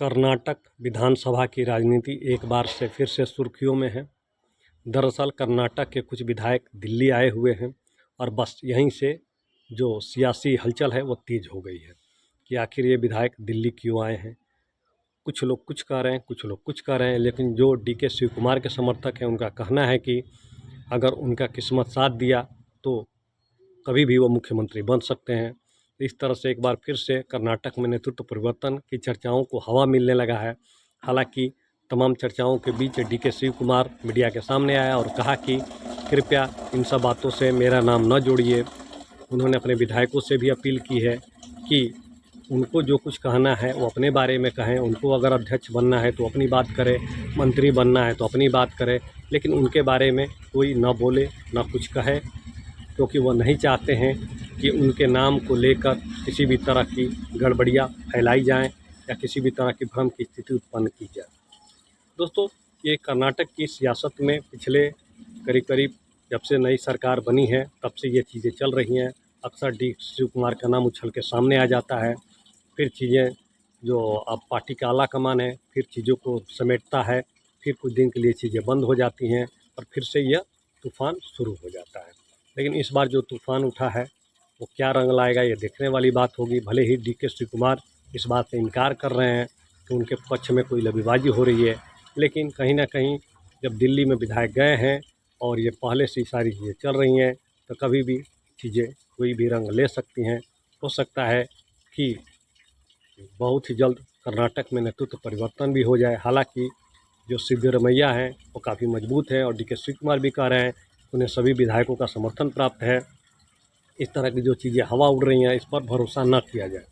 कर्नाटक विधानसभा की राजनीति एक बार से फिर से सुर्खियों में है। दरअसल कर्नाटक के कुछ विधायक दिल्ली आए हुए हैं और बस यहीं से जो सियासी हलचल है वो तेज हो गई है कि आखिर ये विधायक दिल्ली क्यों आए हैं। कुछ लोग कुछ कह रहे हैं, कुछ लोग कुछ कह रहे हैं, लेकिन जो डीके शिव कुमार के समर्थक हैं उनका कहना है कि अगर उनका किस्मत साथ दिया तो कभी भी वो मुख्यमंत्री बन सकते हैं। इस तरह से एक बार फिर से कर्नाटक में नेतृत्व परिवर्तन की चर्चाओं को हवा मिलने लगा है। हालांकि तमाम चर्चाओं के बीच डीके शिव कुमार मीडिया के सामने आया और कहा कि कृपया इन सब बातों से मेरा नाम न जोड़िए। उन्होंने अपने विधायकों से भी अपील की है कि उनको जो कुछ कहना है वो अपने बारे में कहें। उनको अगर अध्यक्ष बनना है तो अपनी बात करें, मंत्री बनना है तो अपनी बात करें, लेकिन उनके बारे में कोई ना बोले ना कुछ कहे, क्योंकि वो नहीं चाहते हैं कि उनके नाम को लेकर किसी भी तरह की गड़बड़ियाँ फैलाई जाएं या किसी भी तरह की भ्रम की स्थिति उत्पन्न की जाए। दोस्तों, ये कर्नाटक की सियासत में पिछले करीब जब से नई सरकार बनी है तब से ये चीज़ें चल रही हैं। अक्सर डी शिव कुमार का नाम उछल के सामने आ जाता है, फिर चीज़ें जो अब पार्टी का आला कमान है फिर चीज़ों को समेटता है, फिर कुछ दिन के लिए चीज़ें बंद हो जाती हैं और फिर से यह तूफ़ान शुरू हो जाता है। लेकिन इस बार जो तूफ़ान उठा है वो क्या रंग लाएगा ये देखने वाली बात होगी। भले ही डीके शिव कुमार इस बात से इनकार कर रहे हैं कि उनके पक्ष में कोई लबीबाजी हो रही है, लेकिन कहीं ना कहीं जब दिल्ली में विधायक गए हैं और ये पहले से सारी चीज़ें चल रही हैं तो कभी भी चीज़ें कोई भी रंग ले सकती हैं। हो सकता है कि बहुत ही जल्द कर्नाटक में नेतृत्व परिवर्तन भी हो जाए। हालांकि जो सिद्धरमैया हैं वो काफ़ी मजबूत है और डीके शिव कुमार भी कह रहे हैं उन्हें सभी विधायकों का समर्थन प्राप्त है। इस तरह की जो चीज़ें हवा उड़ रही हैं इस पर भरोसा न किया जाए।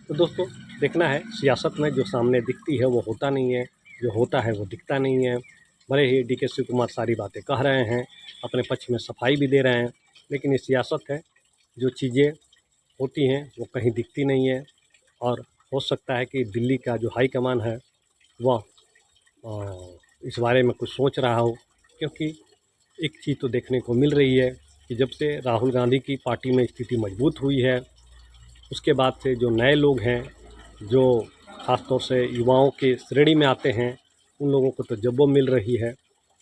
तो दोस्तों, देखना है, सियासत में जो सामने दिखती है वो होता नहीं है, जो होता है वो दिखता नहीं है। भले ही डीके शिव कुमार सारी बातें कह रहे हैं, अपने पक्ष में सफाई भी दे रहे हैं, लेकिन ये सियासत है, जो चीज़ें होती हैं वो कहीं दिखती नहीं है। और हो सकता है कि दिल्ली का जो हाई कमान है वह इस बारे में कुछ सोच रहा हो, क्योंकि एक चीज़ तो देखने को मिल रही है कि जब से राहुल गांधी की पार्टी में स्थिति मजबूत हुई है उसके बाद से जो नए लोग हैं, जो ख़ासतौर से युवाओं के श्रेणी में आते हैं, उन लोगों को तो जब्बो मिल रही है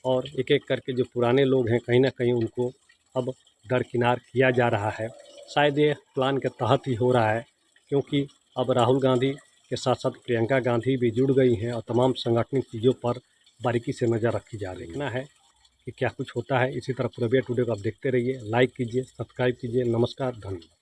और एक एक करके जो पुराने लोग हैं कहीं ना कहीं उनको अब दरकिनार किया जा रहा है। शायद ये प्लान के तहत ही हो रहा है, क्योंकि अब राहुल गांधी के साथ साथ प्रियंका गांधी भी जुड़ गई हैं और तमाम सांगठनिक चीज़ों पर बारीकी से नज़र रखी जा रही है। देखना है कि क्या कुछ होता है। इसी तरह पूरे टुडे को आप देखते रहिए, लाइक कीजिए, सब्सक्राइब कीजिए। नमस्कार, धन्यवाद।